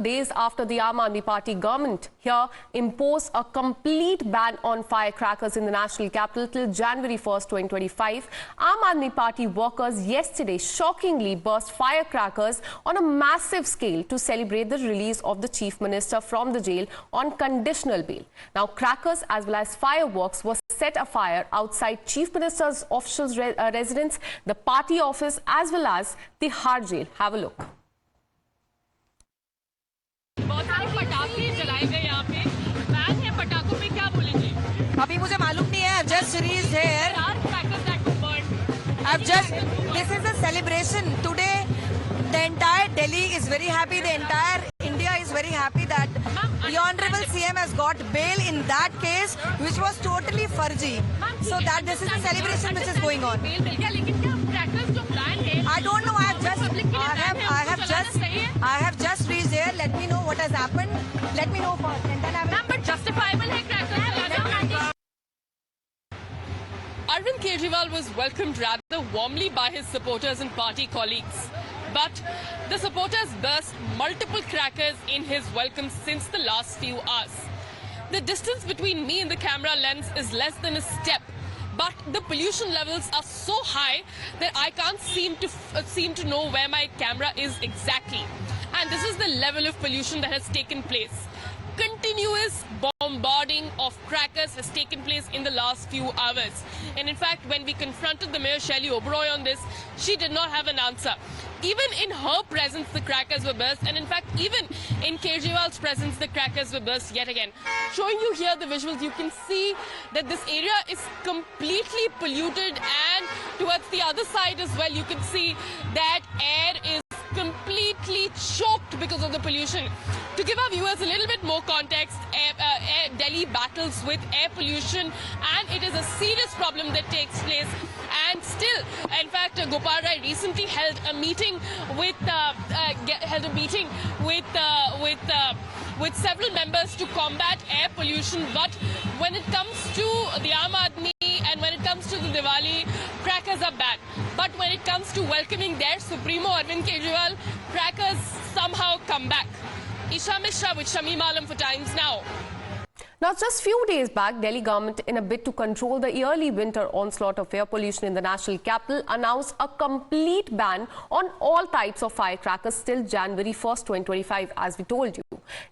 Days after the Aam Aadmi Party government here imposed a complete ban on firecrackers in the national capital till January 1st, 2025, Aam Aadmi Party workers yesterday shockingly burst firecrackers on a massive scale to celebrate the release of the Chief Minister from the jail on conditional bail. Now, crackers as well as fireworks were set afire outside Chief Minister's official residence, the party office as well as the Har jail. Have a look. बहुत सारे पटाखे जलाए गए यहाँ पे। Ban है पटाखों पे, क्या बोलेंगे? अभी मुझे मालूम नहीं है। I've just reached here. This is a celebration today. The entire Delhi is very happy. The entire India is very happy that the Honorable CM has got bail in that case, which was totally farji. So that this is a celebration which is going on. I don't know. I have just reached there. Let me know what has happened. Let me know first. And then I will. But justifiable है crackers. Arvind Kejriwal was welcomed rather warmly by his supporters and party colleagues. But the supporters burst multiple crackers in his welcome since the last few hours. The distance between me and the camera lens is less than a step. But the pollution levels are so high that I can't seem to know where my camera is exactly. And this is the level of pollution that has taken place. Continuous bombarding of crackers has taken place in the last few hours. And in fact, when we confronted the Mayor Shelly Oberoi on this, she did not have an answer. Even in her presence, the crackers were burst. And in fact, even in Kejriwal's presence, the crackers were burst yet again. Showing you here the visuals, you can see that this area is completely polluted. And towards the other side as well, you can see that air is completely choked because of the pollution. To give our viewers a little bit more context, Delhi battles with air pollution and it is a serious problem that takes place. And still, in fact, Gopal Rai recently held a meeting with several members to combat air pollution. But when it comes to the Aam Aadmi and when it comes to the Diwali, crackers are banned. But when it comes to welcoming their Supremo Arvind Kejriwal, crackers somehow come back. Isha Mishra with Shamim Alam for Times Now. Now, just few days back, Delhi government, in a bid to control the yearly winter onslaught of air pollution in the national capital, announced a complete ban on all types of firecrackers till January 1st, 2025, as we told you.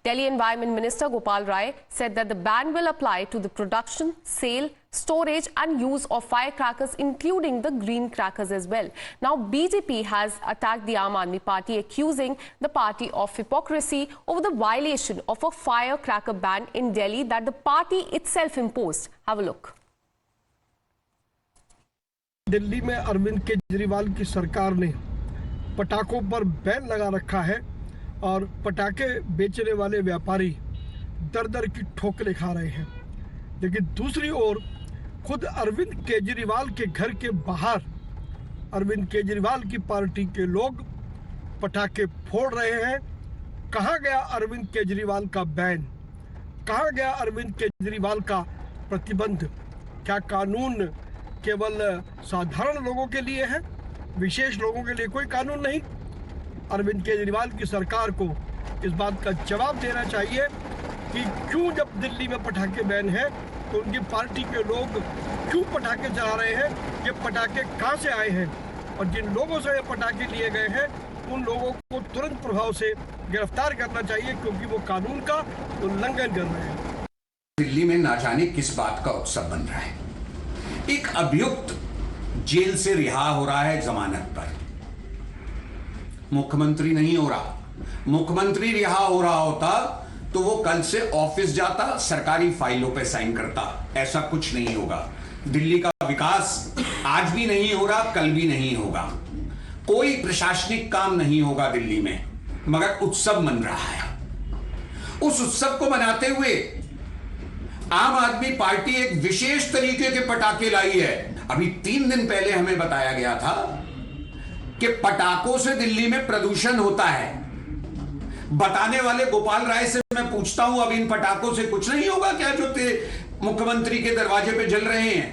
Delhi Environment Minister Gopal Rai said that the ban will apply to the production, sale, storage and use of firecrackers, including the green crackers as well. Now, BJP has attacked the Aam Aadmi Party, accusing the party of hypocrisy over the violation of a firecracker ban in Delhi that the party itself imposed. Have a look. Delhi में अरविंद केजरीवाल की सरकार ने पटाखों पर ban लगा रखा है और पटाखे बेचने वाले व्यापारी दर-दर की ठोकरें खा रहे हैं। लेकिन दूसरी ओर खुद अरविंद केजरीवाल के घर के बाहर अरविंद केजरीवाल की पार्टी के लोग पटाखे फोड़ रहे हैं। कहाँ गया अरविंद केजरीवाल का बैन? कहाँ गया अरविंद केजरीवाल का प्रतिबंध? क्या कानून केवल साधारण लोगों के लिए है, विशेष लोगों के लिए कोई कानून नहीं? अरविंद केजरीवाल की सरकार को इस बात का जवाब देना चाहिए कि क्यों जब दिल्ली में पटाखे बैन है तो उनकी पार्टी के लोग क्यों पटाखे चला रहे हैं, ये पटाखे कहाँ से आए हैं और जिन लोगों से ये पटाखे लिए गए हैं उन लोगों को तुरंत प्रभाव से गिरफ्तार करना चाहिए क्योंकि वो कानून का उल्लंघन कर रहे हैं। दिल्ली में ना जाने किस बात का उत्सव बन रहा है। एक अभियुक्त जेल से रिहा हो रहा है जमानत पर, मुख्यमंत्री नहीं हो रहा। मुख्यमंत्री रिहा हो रहा होता तो वो कल से ऑफिस जाता, सरकारी फाइलों पे साइन करता। ऐसा कुछ नहीं होगा। दिल्ली का विकास आज भी नहीं हो रहा, कल भी नहीं होगा। कोई प्रशासनिक काम नहीं होगा दिल्ली में, मगर उत्सव मन रहा है। उस उत्सव को मनाते हुए आम आदमी पार्टी एक विशेष तरीके के पटाखे लाई है। अभी 3 दिन पहले हमें बताया गया था कि पटाखों से दिल्ली में प्रदूषण होता है। बताने वाले गोपाल राय से मैं पूछता हूं, अब इन पटाखों से कुछ नहीं होगा क्या जो मुख्यमंत्री के दरवाजे पे जल रहे हैं?